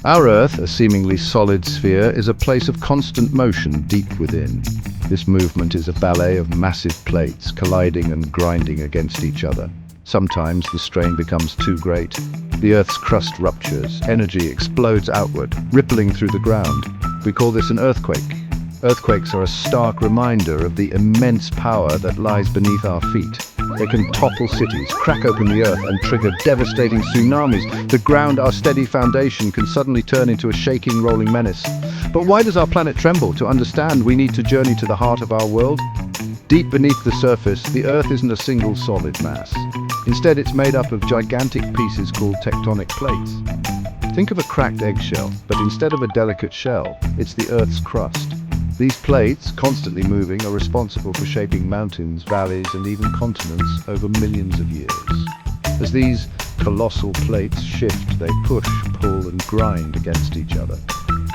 Our Earth, a seemingly solid sphere, is a place of constant motion deep within. This movement is a ballet of massive plates colliding and grinding against each other. Sometimes the strain becomes too great. The Earth's crust ruptures, energy explodes outward, rippling through the ground. We call this an earthquake. Earthquakes are a stark reminder of the immense power that lies beneath our feet. They can topple cities, crack open the earth, and trigger devastating tsunamis. The ground, our steady foundation, can suddenly turn into a shaking, rolling menace. But why does our planet tremble? To understand, we need to journey to the heart of our world. Deep beneath the surface, the Earth isn't a single solid mass. Instead, it's made up of gigantic pieces called tectonic plates. Think of a cracked eggshell, but instead of a delicate shell, it's the Earth's crust. These plates, constantly moving, are responsible for shaping mountains, valleys, and even continents over millions of years. As these colossal plates shift, they push, pull, and grind against each other.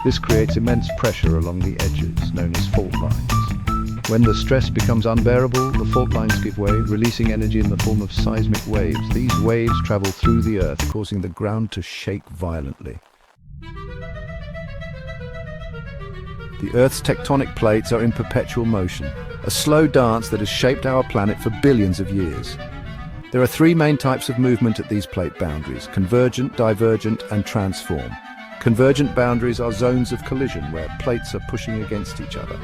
This creates immense pressure along the edges, known as fault lines. When the stress becomes unbearable, the fault lines give way, releasing energy in the form of seismic waves. These waves travel through the Earth, causing the ground to shake violently. The Earth's tectonic plates are in perpetual motion, a slow dance that has shaped our planet for billions of years. There are three main types of movement at these plate boundaries: convergent, divergent, and transform. Convergent boundaries are zones of collision where plates are pushing against each other.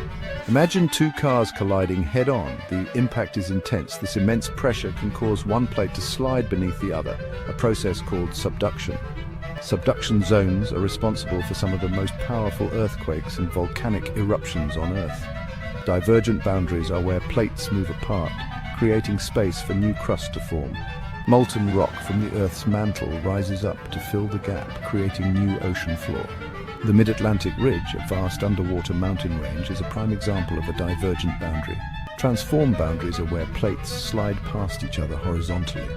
Imagine two cars colliding head-on. The impact is intense. This immense pressure can cause one plate to slide beneath the other, a process called subduction. Subduction zones are responsible for some of the most powerful earthquakes and volcanic eruptions on Earth. Divergent boundaries are where plates move apart, creating space for new crust to form. Molten rock from the Earth's mantle rises up to fill the gap, creating new ocean floor. The Mid-Atlantic Ridge, a vast underwater mountain range, is a prime example of a divergent boundary. Transform boundaries are where plates slide past each other horizontally.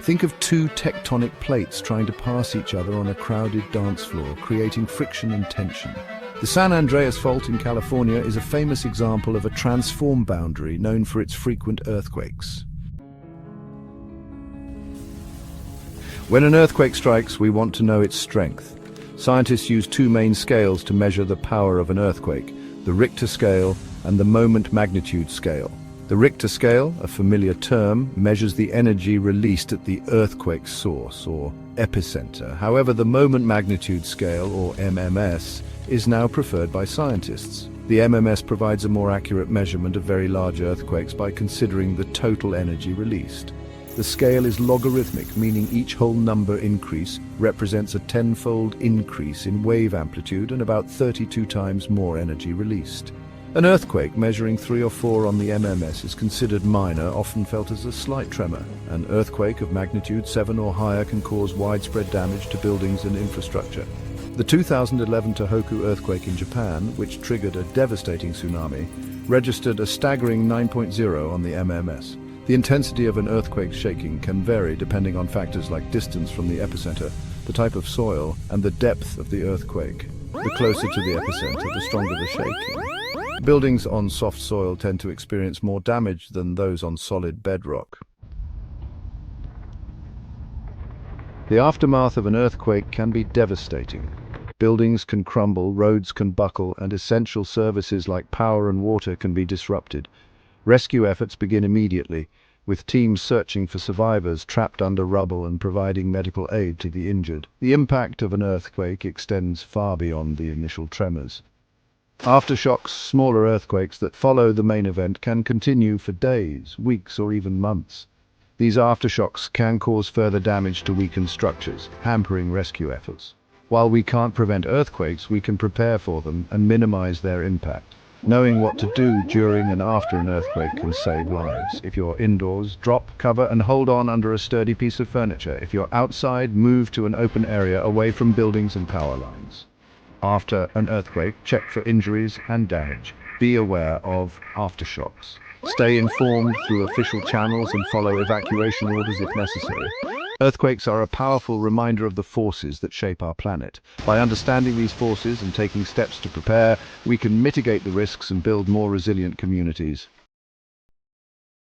Think of two tectonic plates trying to pass each other on a crowded dance floor, creating friction and tension. The San Andreas Fault in California is a famous example of a transform boundary known for its frequent earthquakes. When an earthquake strikes, we want to know its strength. Scientists use two main scales to measure the power of an earthquake: the Richter scale and the moment magnitude scale. The Richter scale, a familiar term, measures the energy released at the earthquake source, or epicenter. However, the moment magnitude scale, or MMS, is now preferred by scientists. The MMS provides a more accurate measurement of very large earthquakes by considering the total energy released. The scale is logarithmic, meaning each whole number increase represents a tenfold increase in wave amplitude and about 32 times more energy released. An earthquake measuring 3 or 4 on the MMS is considered minor, often felt as a slight tremor. An earthquake of magnitude 7 or higher can cause widespread damage to buildings and infrastructure. The 2011 Tohoku earthquake in Japan, which triggered a devastating tsunami, registered a staggering 9.0 on the MMS. The intensity of an earthquake's shaking can vary depending on factors like distance from the epicenter, the type of soil, and the depth of the earthquake. The closer to the epicenter, the stronger the shaking. Buildings on soft soil tend to experience more damage than those on solid bedrock. The aftermath of an earthquake can be devastating. Buildings can crumble, roads can buckle, and essential services like power and water can be disrupted. Rescue efforts begin immediately, with teams searching for survivors trapped under rubble and providing medical aid to the injured. The impact of an earthquake extends far beyond the initial tremors. Aftershocks, smaller earthquakes that follow the main event, can continue for days, weeks, or even months. These aftershocks can cause further damage to weakened structures, hampering rescue efforts. While we can't prevent earthquakes, we can prepare for them and minimize their impact. Knowing what to do during and after an earthquake can save lives. If you're indoors, drop, cover, and hold on under a sturdy piece of furniture. If you're outside, move to an open area away from buildings and power lines. After an earthquake, check for injuries and damage. Be aware of aftershocks. Stay informed through official channels and follow evacuation orders if necessary. Earthquakes are a powerful reminder of the forces that shape our planet. By understanding these forces and taking steps to prepare, we can mitigate the risks and build more resilient communities.